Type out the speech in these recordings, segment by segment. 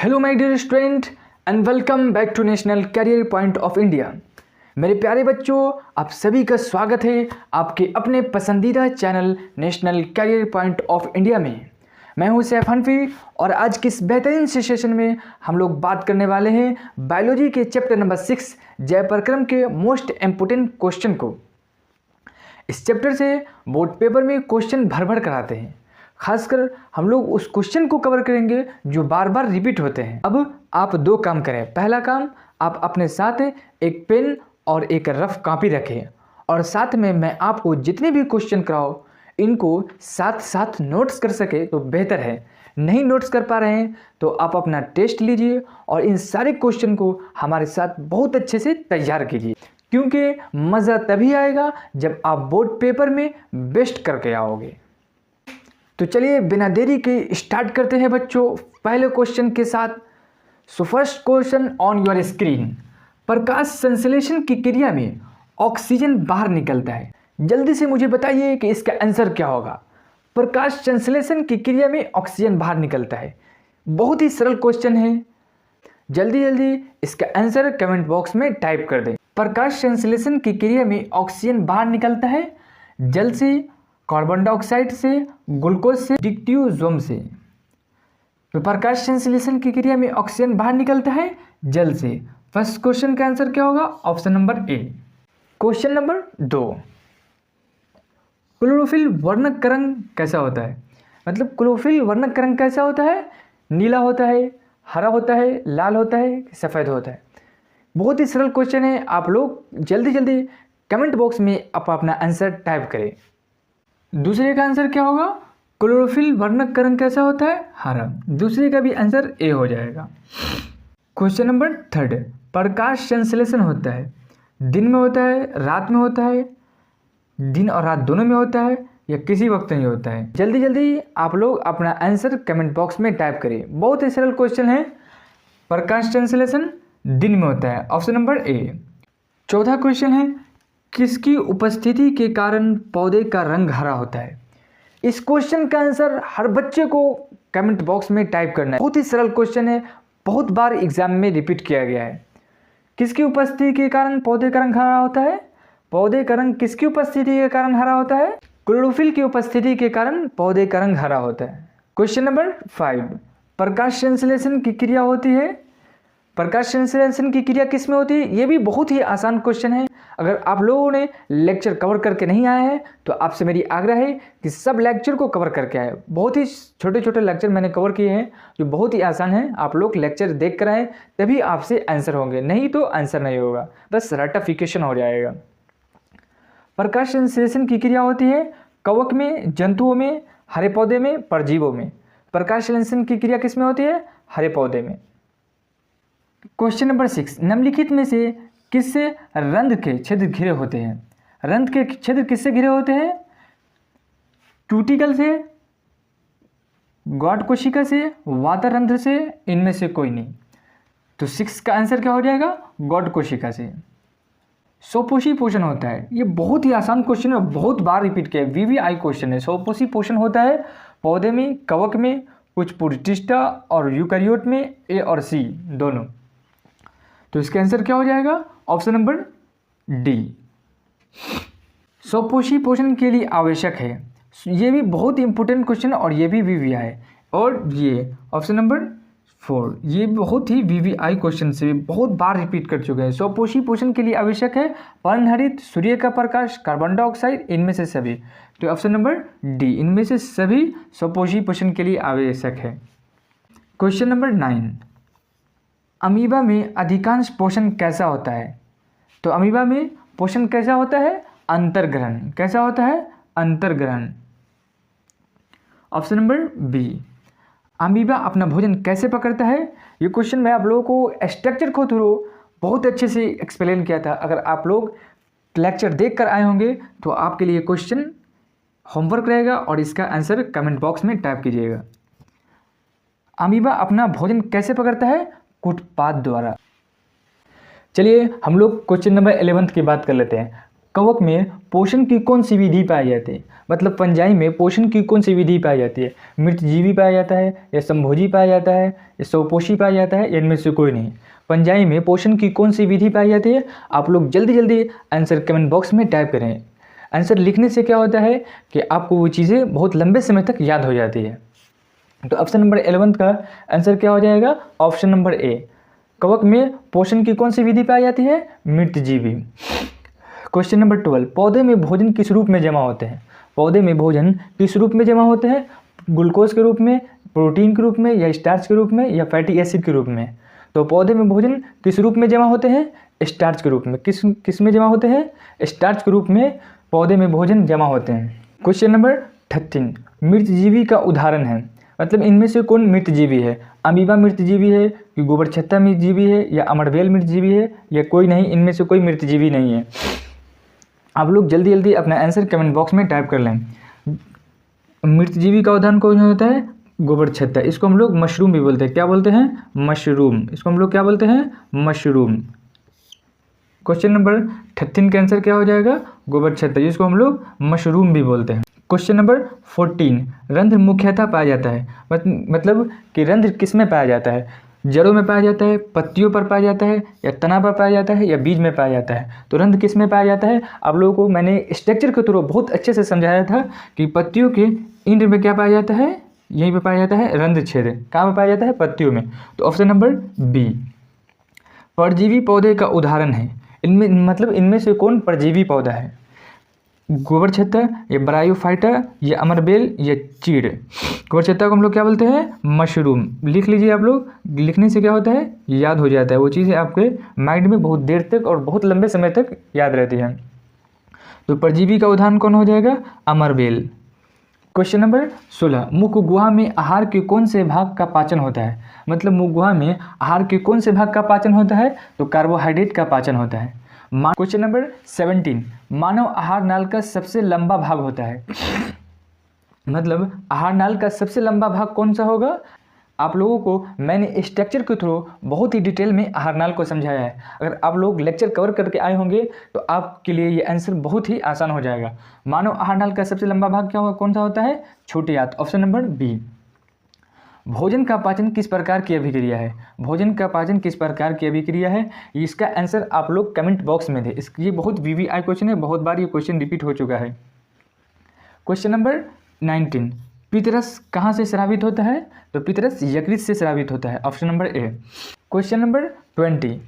Hello my dear student and welcome back to National Career Point of India. मेरे प्यारे बच्चों, आप सभी का स्वागत है आपके अपने पसंदीदा channel National Career Point of India में। मैं हूं सैफ हनफी और आज के इस बेहतरीन से सेशन में हम लोग बात करने वाले हैं बायोलॉजी के चैप्टर नंबर 6 जय प्रक्रम के मोस्ट इम्पोर्टेंट क्वेश्चन को। इस चैप्टर से बोर्ड पेपर में क्वेश्चन भर भर कराते हैं। खासकर हम लोग उस क्वेश्चन को कवर करेंगे जो बार बार रिपीट होते हैं। अब आप दो काम करें। पहला काम, आप अपने साथ एक पेन और एक रफ कॉपी रखें और साथ में मैं आपको जितने भी क्वेश्चन कराओ इनको साथ साथ नोट्स कर सके तो बेहतर है। नहीं नोट्स कर पा रहे हैं तो आप अपना टेस्ट लीजिए और इन सारे क्वेश्चन को हमारे साथ बहुत अच्छे से तैयार कीजिए, क्योंकि मज़ा तभी आएगा जब आप बोर्ड पेपर में बेस्ट करके आओगे। तो चलिए बिना देरी के स्टार्ट करते हैं बच्चों पहले क्वेश्चन के साथ। So first question on your screen, प्रकाश संश्लेषण की क्रिया में ऑक्सीजन बाहर निकलता है। जल्दी से मुझे बताइए कि इसका आंसर क्या होगा। प्रकाश संश्लेषण की क्रिया में ऑक्सीजन बाहर निकलता है। बहुत ही सरल क्वेश्चन है, जल्दी जल्दी इसका आंसर कमेंट बॉक्स में टाइप कर दें। प्रकाश संश्लेषण की क्रिया में ऑक्सीजन बाहर निकलता है जल से, कार्बन डाइऑक्साइड से, ग्लूकोज से, डिक्टियोजोम से। तो प्रकाश संश्लेषण की क्रिया में ऑक्सीजन बाहर निकलता है जल से। फर्स्ट क्वेश्चन का आंसर क्या होगा? Option number A. Question number 2, chlorophyll वर्णक का रंग कैसा होता है? मतलब क्लोरोफिल वर्णक का रंग कैसा होता है? नीला होता है, हरा होता है, लाल होता है, सफ़ेद होता है। बहुत ही सरल क्वेश्चन है, आप लोग जल्दी जल्दी कमेंट बॉक्स में आप अपना आंसर टाइप करें। दूसरे का आंसर क्या होगा? क्लोरोफिल वर्णक का रंग कैसा होता है? हरा। दूसरे का भी आंसर ए हो जाएगा। क्वेश्चन नंबर 3, प्रकाश संश्लेषण होता है दिन में होता है, रात में होता है, दिन और रात दोनों में होता है या किसी वक्त नहीं होता है? जल्दी जल्दी आप लोग अपना आंसर कमेंट बॉक्स में टाइप करिए। बहुत ही सरल क्वेश्चन है, प्रकाश संश्लेषण दिन में होता है, ऑप्शन नंबर ए। चौथा क्वेश्चन है, किसकी उपस्थिति के कारण पौधे का रंग हरा होता है? इस क्वेश्चन का आंसर हर बच्चे को कमेंट बॉक्स में टाइप करना है। बहुत ही सरल क्वेश्चन है, बहुत बार एग्जाम में रिपीट किया गया है। किसकी उपस्थिति के कारण पौधे का रंग हरा होता है? पौधे का रंग किसकी उपस्थिति के कारण हरा होता है? क्लोरोफिल की उपस्थिति के कारण पौधे का रंग हरा होता है। क्वेश्चन नंबर 5, प्रकाश संश्लेषण की क्रिया होती है। प्रकाश संश्लेषण की क्रिया किस में होती है? ये भी बहुत ही आसान क्वेश्चन है। अगर आप लोगों ने लेक्चर कवर करके नहीं आए हैं तो आपसे मेरी आग्रह है कि सब लेक्चर को कवर करके आए। बहुत ही छोटे छोटे लेक्चर मैंने कवर किए हैं जो बहुत ही आसान है। आप लोग लेक्चर देख कर आए तभी आपसे आंसर होंगे, नहीं तो आंसर नहीं होगा, बस रटाफिकेशन हो जाएगा। प्रकाश संश्लेषण की क्रिया होती है कवक में, जंतुओं में, हरे पौधे में, परजीवों में। प्रकाश संश्लेषण की क्रिया किस में होती है? हरे पौधे में। क्वेश्चन नंबर 6, निम्नलिखित में से किससे रंध्र के छिद्र घिरे होते हैं? रंध्र के छिद्र किससे घिरे होते हैं? क्यूटिकल से, गॉड कोशिका से, वातर रंध्र से, इनमें से कोई नहीं। तो 6 का आंसर क्या हो जाएगा? गॉड कोशिका से। स्वपोषी पोषण होता है, ये बहुत ही आसान क्वेश्चन है, बहुत बार रिपीट किया, वीवीआई क्वेश्चन है। स्वपोषी पोषण होता है पौधे में, कवक में, कुछ प्रोटिस्टा और यूकैरियोट में, ए और सी दोनों। तो इसका आंसर क्या हो जाएगा? Option number D. स्वपोषी पोषण के लिए आवश्यक है, ये भी बहुत इंपॉर्टेंट क्वेश्चन है और ये भी वीवीआई है। और ये ऑप्शन नंबर 4, ये बहुत ही वीवीआई क्वेश्चन से बहुत बार रिपीट कर चुके हैं। स्वपोषी पोषण के लिए आवश्यक है पर्णहरित, सूर्य का प्रकाश, कार्बन डाइऑक्साइड, इनमें से सभी। तो ऑप्शन नंबर डी, इनमें से सभी स्वपोषी पोषण के लिए आवश्यक है। क्वेश्चन नंबर 9, अमीबा में अधिकांश पोषण कैसा होता है? तो अमीबा में पोषण कैसा होता है? अंतर्ग्रहण। कैसा होता है? अंतर्ग्रहण। Option number B. अमीबा अपना भोजन कैसे पकड़ता है? ये क्वेश्चन मैं आप लोगों को स्ट्रक्चर को थ्रू बहुत अच्छे से एक्सप्लेन किया था। अगर आप लोग लेक्चर देख कर आए होंगे तो आपके लिए क्वेश्चन होमवर्क रहेगा और इसका आंसर कमेंट बॉक्स में टाइप कीजिएगा। अमीबा अपना भोजन कैसे पकड़ता है? कुटपाद द्वारा। चलिए हम लोग क्वेश्चन नंबर 11 की बात कर लेते हैं। कवक में पोषण की कौन सी विधि पाई जाती है? मतलब फंजाई में पोषण की कौन सी विधि पाई जाती है? मृतजीवी पाया जाता है, या संभोजी पाया जाता है, या स्वपोषी पाया जाता है, या इनमें से कोई नहीं? फंजाई में पोषण की कौन सी विधि पाई जाती है? आप लोग जल्दी जल्दी आंसर कमेंट बॉक्स में टाइप करें। आंसर लिखने से क्या होता है कि आपको वो चीज़ें बहुत लंबे समय तक याद हो जाती है। तो ऑप्शन नंबर 11 का आंसर क्या हो जाएगा? Option number A. कवक में पोषण की कौन सी विधि पाई जाती है? मृतजीवी। क्वेश्चन नंबर 12, पौधे में भोजन किस रूप में जमा होते हैं? पौधे में भोजन किस रूप में जमा होते हैं? ग्लूकोज के रूप में, प्रोटीन के रूप में, या स्टार्च के रूप में, या फैटी एसिड के रूप में? तो पौधे में भोजन किस रूप में जमा होते हैं? स्टार्च के रूप में। किस में जमा होते हैं? स्टार्च के रूप में पौधे में भोजन जमा होते हैं। क्वेश्चन नंबर 13, मृतजीवी का उदाहरण है। मतलब इनमें से कौन मृतजीवी है? अमीबा मृतजीवी है, कि गोबर छत्ता मृतजीवी है, या अमरबेल मृतजीवी है, या कोई नहीं? इनमें से कोई मृतजीवी नहीं है। आप लोग जल्दी जल्दी अपना आंसर कमेंट बॉक्स में टाइप कर लें। मृतजीवी का उदाहरण कौन होता है? गोबर छत्ता। इसको हम लोग मशरूम भी बोलते हैं। क्या बोलते हैं? मशरूम। इसको हम लोग क्या बोलते हैं? मशरूम। क्वेश्चन नंबर 13 का आंसर क्या हो जाएगा? गोबर छत्ता, जिसको हम लोग मशरूम भी बोलते हैं। क्वेश्चन नंबर 14, रंध्र मुख्यतः पाया जाता है। मतलब कि रंध्र किस में पाया जाता है? जड़ों में पाया जाता है, पत्तियों पर पाया जाता है, या तना पर पाया जाता है, या बीज में पाया जाता है? तो रंध्र किस में पाया जाता है? आप लोगों को मैंने स्ट्रक्चर के थ्रू बहुत अच्छे से समझाया था कि पत्तियों के इंड में क्या पाया जाता है? यहीं पे पाया जाता है रंध्र छेद। कहाँ पे पाया जाता है? पत्तियों में। तो ऑप्शन नंबर बी। परजीवी पौधे का उदाहरण है। इनमें मतलब इनमें से कौन परजीवी पौधा है? गोबर छत्ता, या ब्रायोफाइटा, या अमरबेल, या चीड़? गोबर छत्ता को हम लोग क्या बोलते हैं? मशरूम। लिख लीजिए आप लोग। लिखने से क्या होता है? याद हो जाता है। वो चीज़ें आपके माइंड में बहुत देर तक और बहुत लंबे समय तक याद रहती हैं। तो परजीवी का उदाहरण कौन हो जाएगा? अमरबेल। क्वेश्चन नंबर 16, मुख गुहा में आहार के कौन से भाग का पाचन होता है? मतलब मुख गुहा में आहार के कौन से भाग का पाचन होता है? तो कार्बोहाइड्रेट का पाचन होता है। क्वेश्चन नंबर 17, मानव आहार नाल का सबसे लंबा भाग होता है। मतलब आहार नाल का सबसे लंबा भाग कौन सा होगा? आप लोगों को मैंने स्ट्रक्चर के थ्रू बहुत ही डिटेल में आहार नाल को समझाया है। अगर आप लोग लेक्चर कवर करके आए होंगे तो आपके लिए ये आंसर बहुत ही आसान हो जाएगा। मानव आहार नाल का सबसे लंबा भाग क्या होगा? कौन सा होता है? छोटी आंत। Option number B. भोजन का पाचन किस प्रकार की अभिक्रिया है? भोजन का पाचन किस प्रकार की अभिक्रिया है? इसका आंसर आप लोग कमेंट बॉक्स में दें। ये बहुत वीवीआई क्वेश्चन है, बहुत बार ये क्वेश्चन रिपीट हो चुका है। क्वेश्चन नंबर 19, पितरस कहाँ से स्रावित होता है? तो पितरस यकृत से स्रावित होता है। Option number A. Question number 20,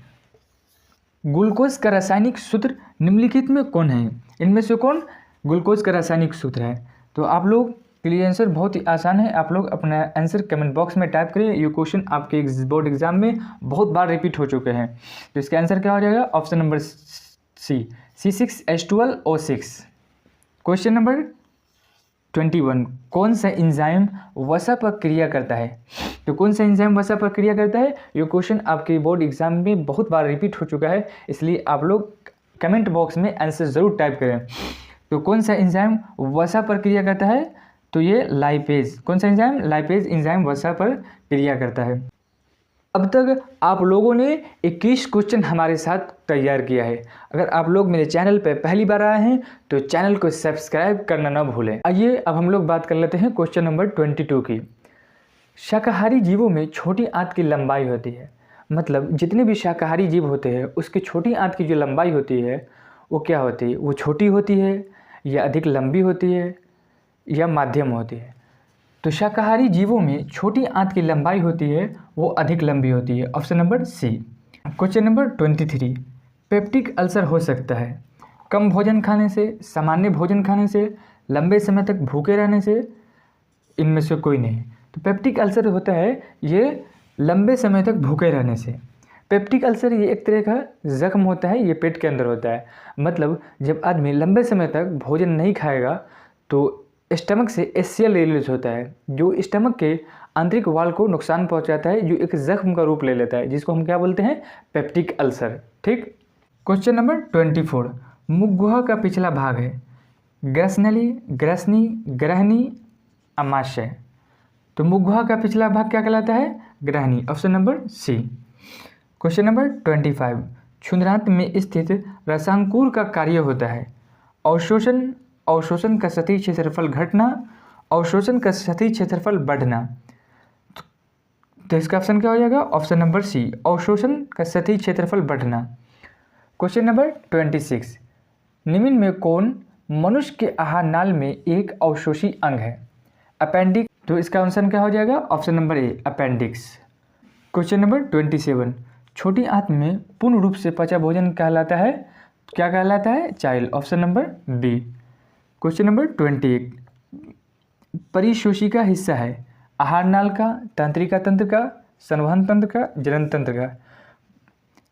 glucose का रासायनिक सूत्र निम्नलिखित में कौन है? इनमें से कौन ग्लूकोज का रासायनिक सूत्र है? तो आप लोग के लिए आंसर बहुत ही आसान है। आप लोग अपना आंसर कमेंट बॉक्स में टाइप करिए। ये क्वेश्चन आपके बोर्ड एग्जाम में बहुत बार रिपीट हो चुके हैं। तो इसका आंसर क्या हो जाएगा? Option number C, C6H12O6। Question number 21, कौन सा एंजाइम वसा पर क्रिया करता है? तो कौन सा एंजाइम वसा पर क्रिया करता है? ये क्वेश्चन आपके बोर्ड एग्जाम में बहुत बार रिपीट हो चुका है, इसलिए आप लोग कमेंट बॉक्स में आंसर ज़रूर टाइप करें। तो कौन सा एंजाइम वसा पर क्रिया करता है? तो ये लाइपेज। कौन सा एंजाइम? लाइपेज एंजाइम वसा पर क्रिया करता है। अब तक आप लोगों ने 21 क्वेश्चन हमारे साथ तैयार किया है। अगर आप लोग मेरे चैनल पर पहली बार आए हैं तो चैनल को सब्सक्राइब करना ना भूलें। आइए अब हम लोग बात कर लेते हैं क्वेश्चन नंबर 22 की। शाकाहारी जीवों में छोटी आंत की लंबाई होती है। मतलब जितने भी शाकाहारी जीव होते हैं उसकी छोटी आंत की जो लंबाई होती है वो क्या होती है? वो छोटी होती है, या अधिक लंबी होती है, या माध्यम होती है? तो शाकाहारी जीवों में छोटी आंत की लंबाई होती है वो अधिक लंबी होती है। Option number C. Question number 23, peptic ulcer हो सकता है कम भोजन खाने से, सामान्य भोजन खाने से, लंबे समय तक भूखे रहने से, इनमें से कोई नहीं। तो पेप्टिक अल्सर होता है ये लंबे समय तक भूखे रहने से। पेप्टिक अल्सर ये एक तरह का जख्म होता है, ये पेट के अंदर होता है। मतलब जब आदमी लंबे समय तक भोजन नहीं खाएगा तो स्टमक से एसियल रिलीज होता है, जो स्टमक के आंतरिक वाल को नुकसान पहुंचाता है, जो एक जख्म का रूप ले लेता है, जिसको हम क्या बोलते हैं? Peptic ulcer. ठीक। क्वेश्चन नंबर 24, मुख गुहा का पिछला भाग है ग्रसनली, ग्रसनी, ग्रहणी, अमाशय। तो मुख गुहा का पिछला भाग क्या कहलाता है? ग्रहणी। Option number C. Question number 25, क्षुद्रांत में स्थित रसांकुर का कार्य होता है। अवशोषण, अवशोषण का सतही क्षेत्रफल घटना, अवशोषण का सतही क्षेत्रफल बढ़ना। तो इसका ऑप्शन क्या हो जाएगा? ऑप्शन नंबर सी, अवशोषण का सतही क्षेत्रफल बढ़ना। क्वेश्चन नंबर 26, निम्न में कौन मनुष्य के आहार नाल में एक अवशोषी अंग है? अपेंडिक्स। तो इसका आंसर क्या हो जाएगा? Option number A, appendix. Question number 27, छोटी आंत में पूर्ण रूप से पचा भोजन कहलाता है, क्या कहलाता है? Chyle. Option number B. Question number 28, परिशोषी का हिस्सा है आहार नाल का, तंत्रिका तंत्र का, संवहन तंत्र का, जनन तंत्र का।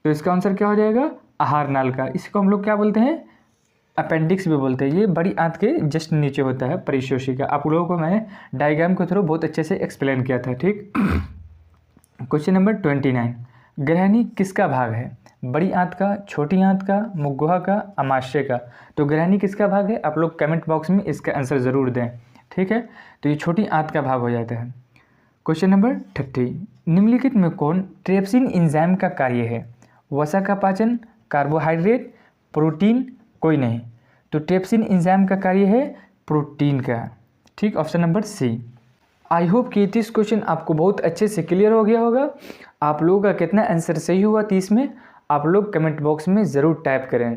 तो इसका आंसर क्या हो जाएगा? आहार नाल का। इसको हम लोग क्या बोलते हैं? अपेंडिक्स भी बोलते हैं। ये बड़ी आंत के जस्ट नीचे होता है परिशोषी का। आप लोगों को मैं डायग्राम के थ्रू बहुत अच्छे से एक्सप्लेन किया था, ठीक। क्वेश्चन नंबर 29, ग्रहणी किसका भाग है? बड़ी आंत का, छोटी आंत का, मुख का, अमाशय का। तो ग्रहणी किसका भाग है? आप लोग कमेंट बॉक्स में इसका आंसर ज़रूर दें, ठीक है। तो ये छोटी आंत का भाग हो जाता है। क्वेश्चन नंबर 30, निम्नलिखित में कौन ट्रिप्सिन एंजाइम का कार्य है? वसा का पाचन, कार्बोहाइड्रेट, प्रोटीन, कोई नहीं। तो ट्रिप्सिन एंजाइम का कार्य है प्रोटीन का, ठीक। Option number C. I hope कि 30 क्वेश्चन आपको बहुत अच्छे से क्लियर हो गया होगा। आप लोगों का कितना आंसर सही हुआ 30 में, आप लोग कमेंट बॉक्स में ज़रूर टाइप करें।